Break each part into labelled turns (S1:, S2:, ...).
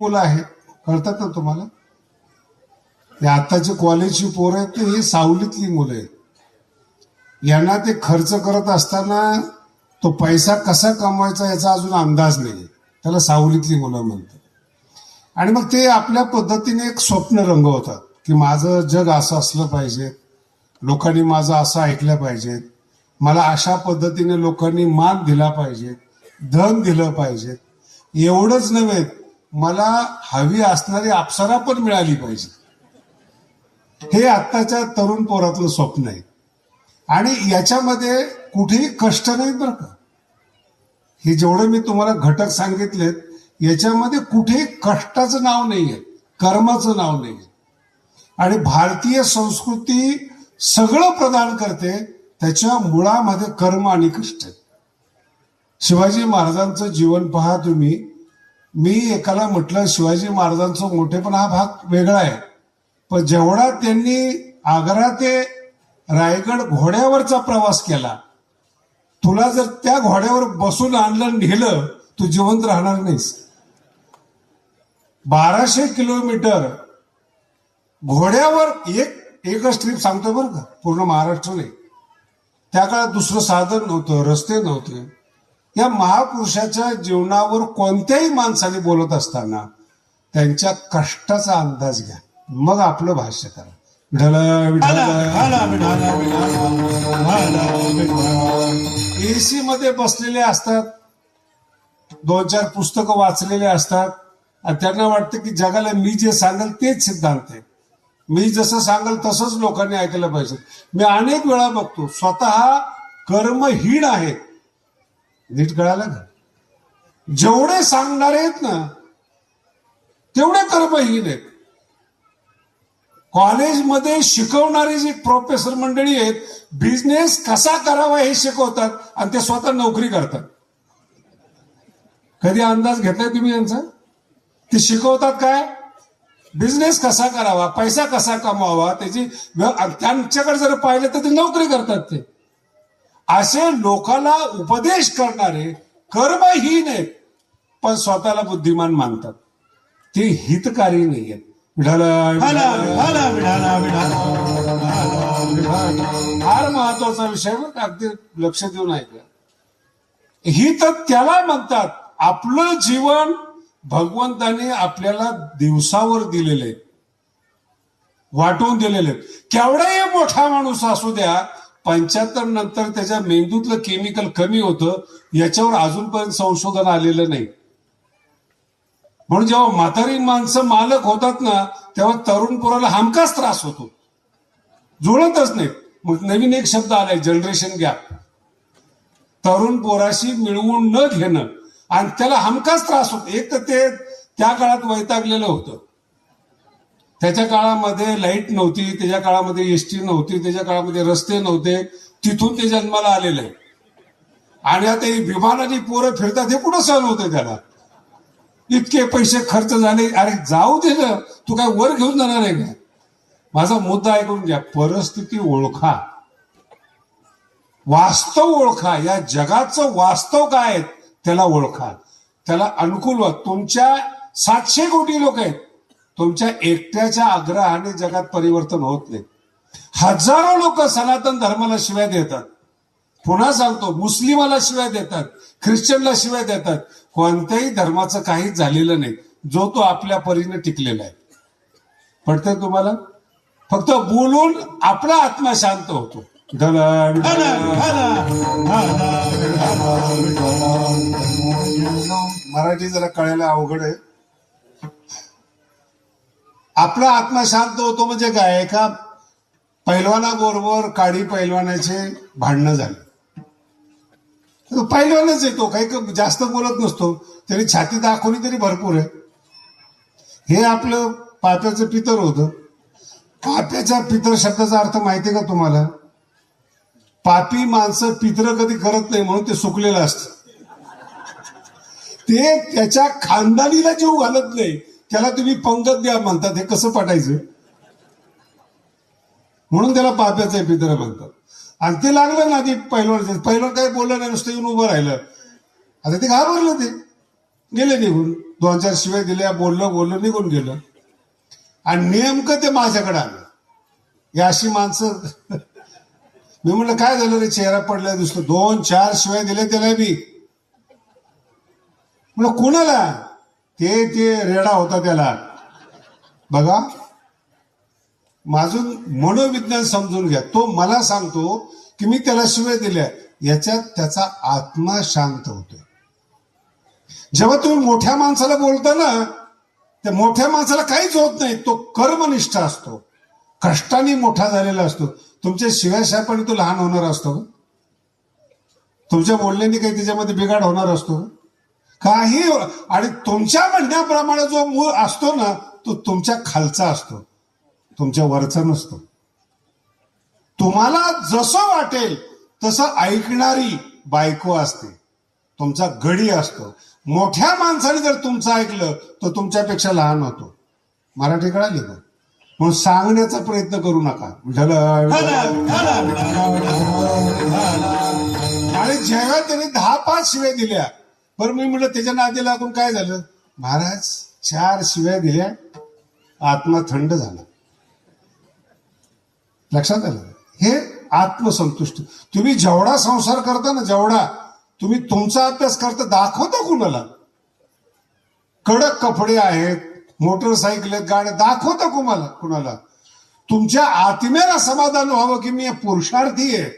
S1: मुलं आहेत, कळतात ना तुम्हाला? हे आताची कॉलेजची पोरं आहेत ते ही सावलीतली मुलं आहेत. यांना ते खर्च करत असताना तो पैसा कसा कमवायचा याचा अजून अंदाज नाही. त्याला सावलीतली मुलं म्हणतात. आणि मग ते आपल्या पद्धतीने एक स्वप्न रंगवतात की माझं जग असं असलं पाहिजे, लोकांनी माझं असं ऐकलं पाहिजे, मला अशा पद्धतीने लोकांनी मान दिला पाहिजे, धन दिलं पाहिजे. एवढंच नव्हे, मला हवी असणारी अप्सरा पण मिळाली पाहिजे. हे आत्ताच्या तरुण पोरातलं स्वप्न आहे. आणि याच्यामध्ये कुठेही कष्ट नाहीत बरं का. हे जेवढं मी तुम्हाला घटक सांगितलेत याच्यामध्ये कुठेही कष्टाचं नाव नाहीये, कर्माचं नाव नाहीये. आणि भारतीय संस्कृती सगळं प्रदान करते, त्याच्या मुळामध्ये कर्म आणि कष्ट आहे. शिवाजी महाराजांचं जीवन पहा तुम्ही. मी एकाला म्हटलं शिवाजी महाराजांचं मोठेपण हा भाग वेगळा आहे, पण जेवढा त्यांनी आग्रा ते रायगड घोड्यावरचा प्रवास केला, तुला जर त्या घोड्यावर बसून आणलं नेलं तू जिवंत राहणार नाहीस. 1200 किलोमीटर घोड्यावर एकच ट्रिप सांगतो बरं का, पूर्ण महाराष्ट्र नाही. त्या काळात दुसरं साधन नव्हतं, रस्ते नव्हते. या महापुरुषाच्या जीवनावर कोणत्याही माणसाने बोलत असताना त्यांच्या कष्टाचा अंदाज घ्या, मग आपलं भाष्य करा. एसी मध्ये बसलेले असतात, 2-4 पुस्तकं वाचलेले असतात आणि त्यांना वाटतं की जगाला मी जे सांगेल तेच सिद्धांत आहे, मी जसं सांगेल तसंच लोकांनी ऐकलं पाहिजे. मी अनेक वेळा बघतो स्वतः कर्महीन आहेत. नीट कळालं का? जेवढे सांगणारे आहेत ना तेवढे कर्महीन आहेत. कॉलेजमध्ये शिकवणारी जी प्रोफेसर मंडळी आहेत, बिझनेस कसा करावा हे शिकवतात आणि ते स्वतः नोकरी करतात. कधी अंदाज घेतलाय तुम्ही यांचा? ते शिकवतात काय? बिझनेस कसा करावा, पैसा कसा कमवावा, त्याची त्यांच्याकडे जर पाहिलं तर ते नोकरी करतात. ते असे लोकांना उपदेश करणारे कर्महीन आहेत, पण स्वतःला बुद्धिमान मानतात. ते हितकारी नाही आहेत. फार महत्वाचा विषय, अगदी लक्ष देऊन ऐका. हित त्याला म्हणतात, आपलं जीवन भगवंताने आपल्याला दिवसावर दिलेले आहे, वाटून दिलेले आहेत. केवढाही मोठा माणूस असू द्या, 75 नंतर त्याच्या मेंदूतलं केमिकल कमी होतं, याच्यावर अजूनपर्यंत संशोधन आलेलं नाही. म्हणून जेव्हा म्हातारी माणसं मालक होतात ना, तेव्हा तरुण पोराला हमखास त्रास होतो, जुळतच नाही. मग नवीन एक शब्द आलाय, जनरेशन गॅप. तरुण पोराशी मिळवून न घेणं आणि त्याला हमखास त्रास होतो. एक तर ते त्या काळात वैतागलेलं होतं. त्याच्या काळामध्ये लाईट नव्हती, त्याच्या काळामध्ये एसटी नव्हती, त्याच्या काळामध्ये रस्ते नव्हते, तिथून ते जन्माला आलेलं आहे. आणि आता विमानाने पोरं फिरतात, हे कुठं सहन होतं त्याला? इतके पैसे खर्च झाले. अरे जाऊ दे ना, तू काय वर घेऊन जाणार आहे का? माझा मुद्दा ऐकून घ्या. परिस्थिती ओळखा, वास्तव ओळखा. या जगाचं वास्तव काय आहे त्याला ओळखा, त्याला अनुकूल व्हा. तुमच्या 700 कोटी लोक आहेत, तुमच्या एकट्याच्या आग्रहाने जगात परिवर्तन होत नाही. हजारो लोक सनातन धर्माला शिव्या देतात. पुन्हा सांगतो, मुस्लिमाला शिव्या देतात, ख्रिश्चनला शिव्या देतात. कोणत्याही धर्माचं काहीच झालेलं नाही, जो तो आपल्या परीने टिकलेला आहे. पडतंय तुम्हाला? फक्त बोलून आपला आत्मा शांत होतो. मराठी जरा कळायला अवघड आहे. आपला आत्मा शांत होतो म्हणजे काय? का पैलवानाबरोबर काडी पैलवानाचे भांडणं झाले, पैलवानच येतो, काही जास्त बोलत नसतो, तरी छाती दाखवली तरी भरपूर आहे. हे आपलं पाप्याचं पितर होतं. पाप्याच्या पितर शब्दाचा अर्थ माहितीये का तुम्हाला? पापी माणसं पितर कधी करत नाही, म्हणून ते सुकलेलं असतं. ते त्याच्या खानदानीला जीव घालत नाही, त्याला तुम्ही पंगत द्या म्हणतात. हे कसं पटायचं? म्हणून त्याला पाप्याचं पितर म्हणतात. आणि ते लागलं ना, ती पैलवान काही बोललं नाही, नुसतं येऊन उभं राहिलं. आता ते घाबरलं. ते गेले निघून. 2-4 शिवाय दिल्या, बोललो निघून गेलं. आणि नेमकं ते माझ्याकडे आलं. ही अशी माणसं. मी म्हणलं काय झालं रे, चेहरा पडला दिसतो. 2-4 शिवाय दिले त्याला मी. म्हणलं कुणाला? ते रेडा होता त्याला. बघा, माझं मनोविज्ञान समजून घ्या. तो मला सांगतो की मी त्याला शिवाय दिल्या, याच्यात त्याचा आत्मा शांत होतो. जेव्हा तुम्ही मोठ्या माणसाला बोलता ना, त्या मोठ्या माणसाला काहीच होत नाही. तो कर्मनिष्ठ असतो, कष्टाने मोठा झालेला असतो. तुमच्या शिव्याशापाने तो लहान होणार असतो का? तुमच्या बोलण्याने काही त्याच्यामध्ये बिघाड होणार असतो का? काही. आणि तुमच्या म्हणण्याप्रमाणे जो मूळ असतो ना, तो तुमच्या खालचा असतो, तुमच्या वरचा नसतो. तुम्हाला जसं वाटेल तसं ऐकणारी बायको असते, तुमचा गडी असतो. मोठ्या माणसाने जर तुमचं ऐकलं तर तुमच्यापेक्षा लहान होतो. मराठी कळाली का? म्हणून सांगण्याचा प्रयत्न करू नका. आणि जेव्हा त्याने 10-5 शिव्या दिल्या, बरं मी म्हटलं त्याच्या नादी लागून काय झालं? महाराज 4 शिव्या दिल्या, आत्मा थंड झाला. लक्षात आलं? हे आत्मसंतुष्ट. तुम्ही जेवढा संसार करता ना, जेवढा तुम्ही तुमचा अभ्यास करता, दाखवता कुणाला? कडक कपडे आहेत, मोटरसायकल आहेत, गाड्या, दाखवता कुणाला? तुमच्या आत्म्याला समाधान व्हावं की मी पुरुषार्थी आहे,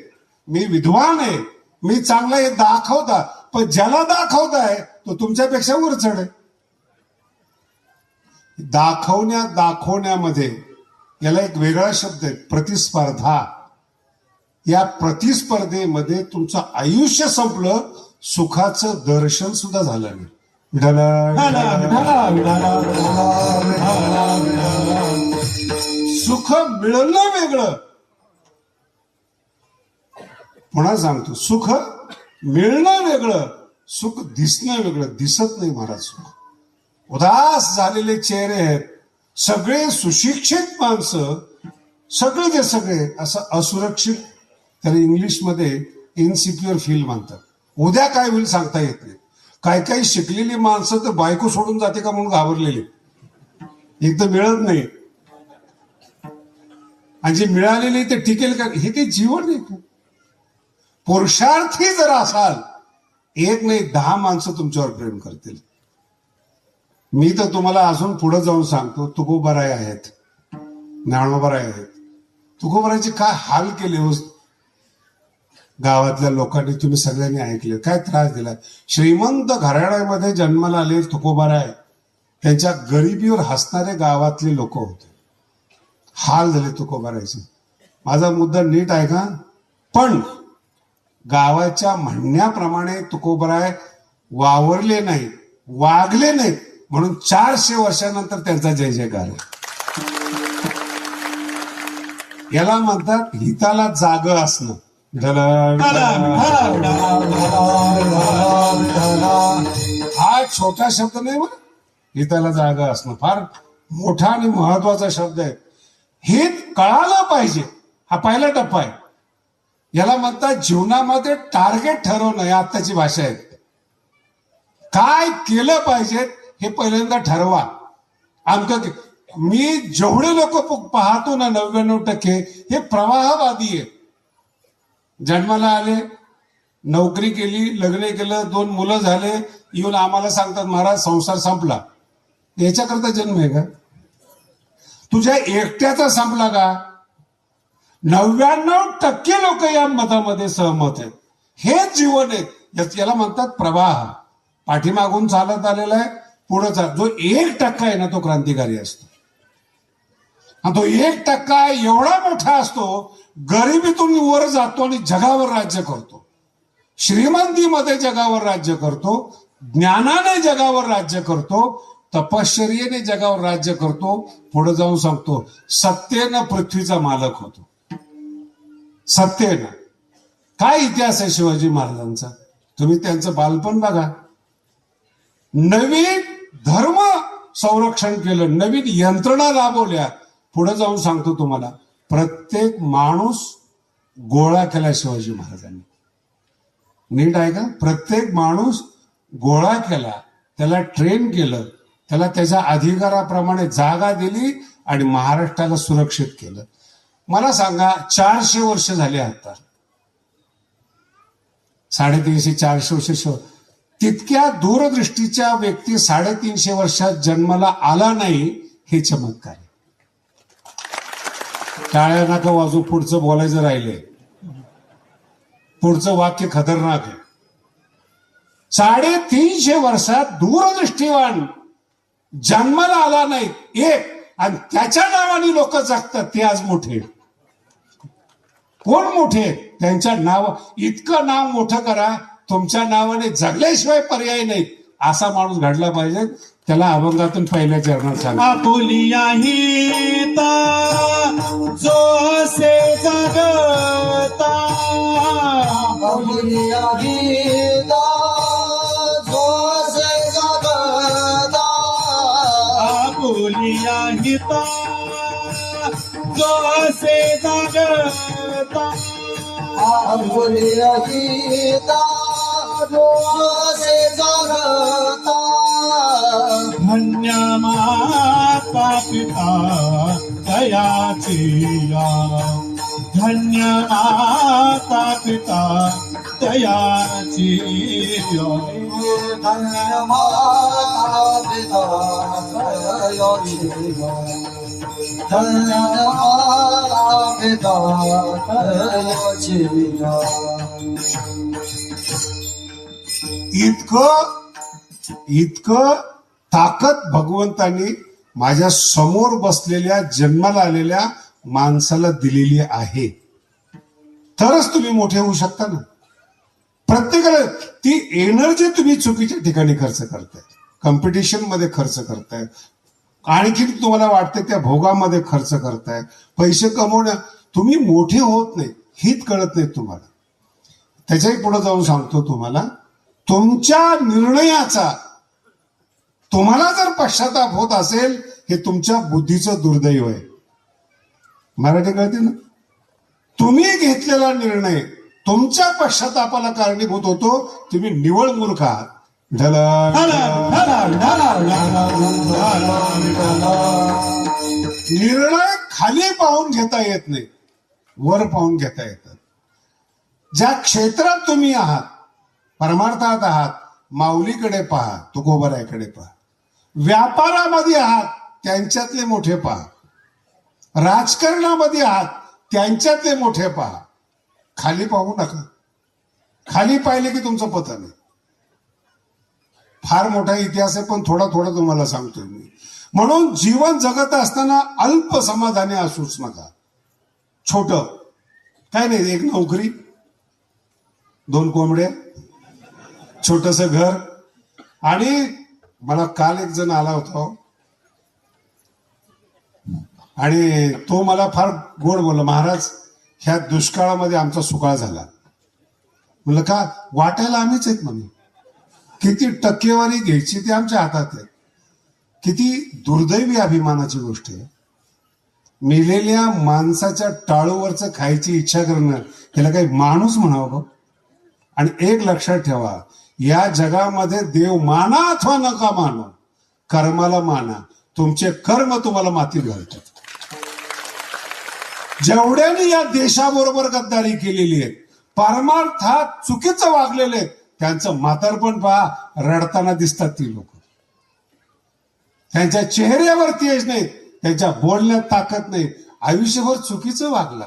S1: मी विद्वान आहे, मी चांगला आहे, दाखवता. पण ज्याला दाखवताय तो तुमच्यापेक्षा वर चढ आहे. दाखवण्यामध्ये याला एक वेगळा शब्द आहे, प्रतिस्पर्धा. या प्रतिस्पर्धेमध्ये तुमचं आयुष्य संपलं, सुखाचं दर्शन सुद्धा झालं नाही. सुख मिळणं वेगळं. पुन्हा सांगतो, सुख मिळणं वेगळं, सुख दिसणं वेगळं. दिसत नाही महाराज सुख. उदास झालेले चेहरे आहेत, सगळे सुशिक्षित माणसं, सगळे असं असुरक्षित. त्याला इंग्लिशमध्ये इनसिक्युअर फील म्हणतात. उद्या काय होईल सांगता येत नाही. काही शिकलेली माणसं तर बायको सोडून जाते का म्हणून घाबरलेली. एक तर मिळत नाही, आणि जी मिळालेली ते टिकेल का, हे काही जीवन नाही. पुरुषार्थी जर असाल, 1 नाही 10 माणसं तुमच्यावर प्रेम करतील. मी तर तुम्हाला अजून पुढे जाऊन सांगतो, तुकोबाराय आहेत, ज्ञानोबाराय आहेत. तुकोबारायचे काय हाल केले हो गावातल्या लोकांनी, तुम्ही सगळ्यांनी ऐकले. काय त्रास दिला. श्रीमंत घराण्यामध्ये जन्माला आले तुकोबाराय, त्यांच्या गरिबीवर हसणारे गावातले लोक होते. हाल झाले तुकोबारायचे. माझा मुद्दा नीट आहे का? पण गावाच्या म्हणण्याप्रमाणे तुकोबाराय वावरले नाही, वागले नाहीत, म्हणून 400 वर्षानंतर त्यांचा जय जयकार आहे. याला म्हणतात हिताला जाग असणं. हा छोटा शब्द नाही बरं. हिताला जागा असणं फार मोठा आणि महत्वाचा शब्द आहे. हित कळालं पाहिजे, हा पहिला टप्पा आहे. याला म्हणतात जीवनामध्ये टार्गेट ठरवणं. ही आत्ताची भाषा आहे. काय केलं पाहिजे हे पहिल्यांदा ठरवा. आमचं मी जेवढे लोक पाहतो ना, 99% हे प्रवाहवादी आहे. जन्माला आले, नोकरी केली, लग्न केलं, 2 मुलं झाले, येऊन आम्हाला सांगतात महाराज संसार संपला. याच्याकरता जन्म आहे का? तुझ्या एकट्याचा संपला का? 99% लोक या मतामध्ये सहमत आहेत. हेच जीवन आहे. याला म्हणतात प्रवाह. पाठीमागून चालत आलेला आहे, पुढे जो 1% आहे ना, तो क्रांतिकारी असतो. आणि तो 1% एवढा मोठा असतो, गरिबीतून वर जातो आणि जगावर राज्य करतो. श्रीमंतीमध्ये जगावर राज्य करतो, ज्ञानाने जगावर राज्य करतो, तपश्चर्येने जगावर राज्य करतो. पुढे जाऊन सांगतो सत्तेनं पृथ्वीचा मालक होतो. सत्तेनं. काय इतिहास आहे शिवाजी महाराजांचा? तुम्ही त्यांचं बालपण बघा. नवीन धर्म संरक्षण केलं, नवीन यंत्रणा राबवल्या. पुढे जाऊन सांगतो तुम्हाला, प्रत्येक माणूस गोळा केला शिवाजी महाराजांनी. नीट आहे का? प्रत्येक माणूस गोळा केला. त्याला ट्रेन केलं, त्याला त्याच्या अधिकाराप्रमाणे जागा दिली आणि महाराष्ट्राला सुरक्षित केलं. मला सांगा, 400 वर्ष झाले आता, 350-400 वर्ष. तितक्या दूरदृष्टीच्या व्यक्ती 350 वर्षात जन्माला आला नाही, हे चमत्कार आहे. टाळ्या नका वाजू, पुढचं बोलायचं राहिले. पुढचं वाक्य खतरनाक आहे. 350 वर्षात दूरदृष्टीवान जन्माला आला नाही एक, आणि त्याच्या नावाने लोक जगतात, ते आज मोठे. कोण मोठे? त्यांच्या नाव, इतकं नाव मोठं करा, तुमच्या नावाने जगल्याशिवाय पर्याय नाही, असा माणूस घडला पाहिजे. त्याला अभंगातून पहिल्या चरणात सांगा,
S2: आपुलिया हिता जो से जगता,
S3: आपुलिया हिता जो से जगता,
S2: आपुलिया हिता जो से जगता,
S3: आपुलिया हिता जो से जगता.
S2: धन्य माता पिता दयाची, धन्य माता पिता दयाची,
S3: धन्य माता पिता दयाची, धन्य माता पिता दयाची.
S1: इतकं ताकद भगवंतानी माझ्या समोर बसलेल्या जन्माला आलेल्या माणसाला दिलेली आहे, तरच तुम्ही मोठे होऊ शकता ना. प्रत्येकाला ती एनर्जी तुम्ही चुकीच्या ठिकाणी खर्च करताय, कॉम्पिटिशन मध्ये खर्च करताय, आणखी तुम्हाला वाटते त्या भोगामध्ये खर्च करताय, पैसे कमवण्या. तुम्ही मोठे होत नाही, हित कळत नाही तुम्हाला. त्याच्याही पुढे जाऊन सांगतो तुम्हाला, तुमच्या निर्णयाचा तुम्हाला जर पश्चाताप होत असेल, हे तुमच्या बुद्धीचं दुर्दैव आहे. मराठी कळते ना? तुम्ही घेतलेला निर्णय तुमच्या पश्चातापाला कारणीभूत होतो. तुम्ही निवळ मूर्ख आहात. निर्णय खाली पाहून घेता येत नाही, वर पाहून घेता येतात. ज्या क्षेत्रात तुम्ही आहात, परमार्थात आहात, माऊलीकडे पहा, तुकोबरायकडे पहा. व्यापारामध्ये आहात, त्यांच्यातले मोठे पहा. राजकारणामध्ये आहात, त्यांच्यातले मोठे पहा. खाली पाहू नका. खाली पाहिले की तुमचं पतन आहे. फार मोठा इतिहास आहे, पण थोडा थोडा तुम्हाला सांगतोय मी. म्हणून जीवन जगत असताना अल्प समाधानी असूच नका. छोट काय नाही, एक नोकरी, 2 कोंबड्या, छोटस घर. आणि मला काल एक जण आला होता आणि तो मला फार गोड बोलला, महाराज ह्या दुष्काळामध्ये आमचा सुकाळ झाला. म्हणलं का? वाटायला आम्हीच आहेत म्हणे. किती टक्केवारी घ्यायची ते आमच्या हातात आहे. किती दुर्दैवी अभिमानाची गोष्ट आहे. मेलेल्या माणसाच्या टाळूवरचं खायची इच्छा करणं, त्याला काही माणूस म्हणावं. आणि एक लक्षात ठेवा, या जगामध्ये देव माना अथवा नका माना, कर्माला माना. तुमचे कर्म तुम्हाला मातीत घालतात. जेवढ्याने या देशाबरोबर गद्दारी केलेली आहे, परमार्थात चुकीचं वागलेले आहेत, त्यांचं म्हातारपण पहा, रडताना दिसतात ती लोक. त्यांच्या चेहऱ्यावर तेज नाही, त्यांच्या बोलण्यात ताकद नाही. आयुष्यभर चुकीचं वागला,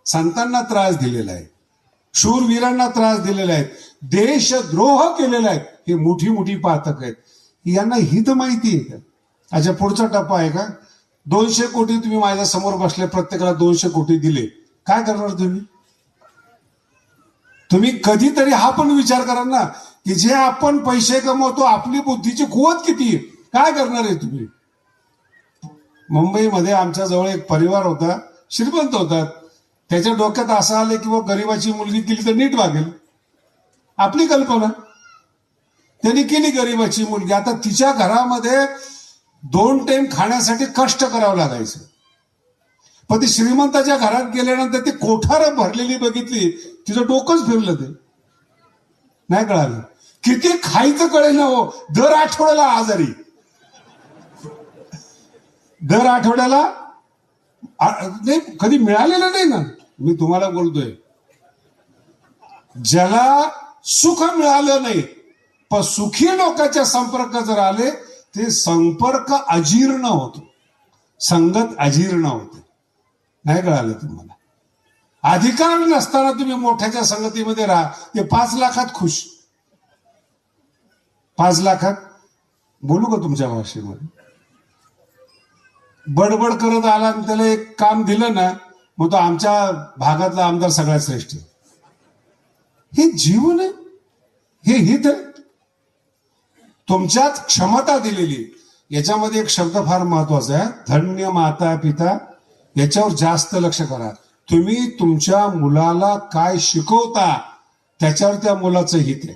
S1: संतांना त्रास दिलेला आहे, शूरवीरांना त्रास दिलेला आहे, देशद्रोह केलेला आहे. ही मोठी मोठी पातक आहेत. यांना हित माहिती आहे का? अच्छा, पुढचा टप्पा आहे का? 200 कोटी तुम्ही माझ्या समोर बसले, प्रत्येकाला 200 कोटी दिले, काय करणार तुम्ही? तुम्ही कधीतरी हा पण विचार करा ना, की जे आपण पैसे कमवतो, आपली बुद्धीची कुवत किती आहे, काय करणार आहे तुम्ही? मुंबईमध्ये आमच्या जवळ एक परिवार होता, श्रीमंत होता. त्याच्या डोक्यात असं आलं की गरीबाची मुलगी केली तर नीट वागेल. आपली कल्पना. त्यांनी केली गरीबाची मुलगी. आता तिच्या घरामध्ये 2 टाइम खाण्यासाठी कष्ट करावं लागायचं. पण ती श्रीमंताच्या घरात गेल्यानंतर ती कोठारं भरलेली बघितली, तिचं डोकंच फिरलं. ते नाही कळालं. किती खायचं कळेना हो. दर आठवड्याला आजारी, दर आठवड्याला नाही, कधी मिळालेलं नाही ना. मी तुम्हाला बोलतोय, ज्याला सुख मिळालं नाही पण सुखी लोकांच्या संपर्क जर आले ते संपर्क अजीर्ण होतो, संगत अजीर्ण होते. नाही कळालं तुम्हाला? अधिकार नसताना तुम्ही मोठ्याच्या संगतीमध्ये राहा. ते 5 लाखात खुश, 5 लाखात बोलू का तुमच्या भाषेमध्ये, बडबड करत आला आणि त्याला एक काम दिलं ना, मग तो आमच्या भागातला आमदार सगळ्यात श्रेष्ठ. हे जीवन आहे, हे हित आहे. तुमच्यात क्षमता दिलेली. याच्यामध्ये एक शब्द फार महत्वाचा आहे, धन्य माता पिता. याच्यावर जास्त लक्ष करा. तुम्ही तुमच्या मुलाला काय शिकवता त्याच्यावर त्या मुलाचं हित आहे.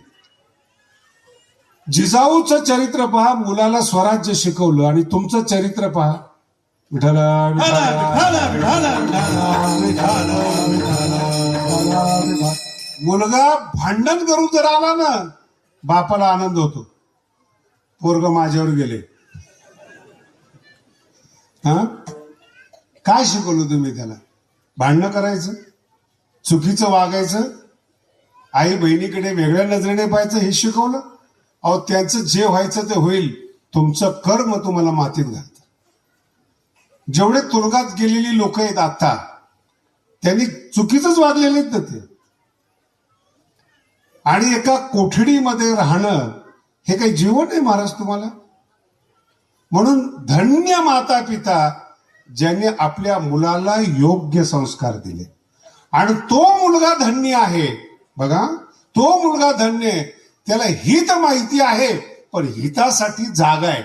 S1: जिजाऊचं चरित्र पहा, मुलाला स्वराज्य शिकवलं, आणि तुमचं चरित्र पहा, विठ्ठल मुलगा भांडण करून जर आला ना, बापाला आनंद होतो, पोरग माझ्यावर गेले. हा, काय शिकवलं तुम्ही त्याला? भांडणं करायचं, चुकीचं वागायचं, आई बहिणीकडे वेगळ्या नजरेने पाहायचं, हे शिकवलं. अहो, त्यांचं जे व्हायचं ते होईल. तुमचं कर्म तुम्हाला मातीत घालतं. जेवढे तुरुंगात गेलेली लोक आहेत आता, त्यांनी चुकीचंच वागलेले आहेत ना ते. आणि एका कोठडीमध्ये राहणं हे काही जीवन आहे महाराज तुम्हाला? म्हणून धन्य माता पिता ज्यांनी आपल्या मुलाला योग्य संस्कार दिले. आणि तो मुलगा धन्य आहे. बघा, तो मुलगा धन्य आहे. त्याला हित माहिती आहे, पण हितासाठी जागा आहे.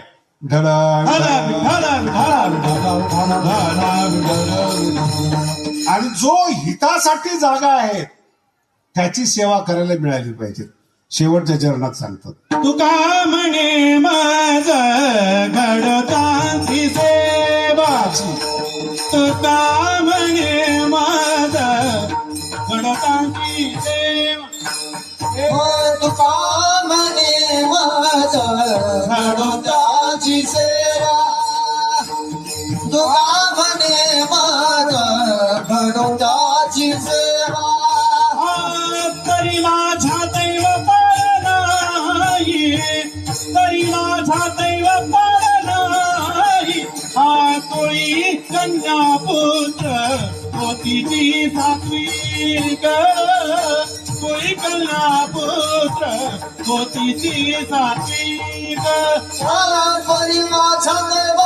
S1: आणि जो हितासाठी जागा आहे त्याची सेवा करायला मिळाली पाहिजे. शेवटच्या चरणात सांगतात,
S2: तुका म्हणे माझ घडताची सेवाची, तुका म्हणे माझ घडताची सेवा,
S3: तुका म्हणे माझ घडोत्याची सेवा, तुका म्हणे माझ घडोत्याची सेवा.
S2: तरी माझ्या दैव पाळ नाही, तरी माझ्या दैव पाळ नाही. हा तोळी कन्या पुत्र मोतीची सात्विक, तोळी कन्या पुत्र मोतीची सात्विक.
S3: तरी माझा देव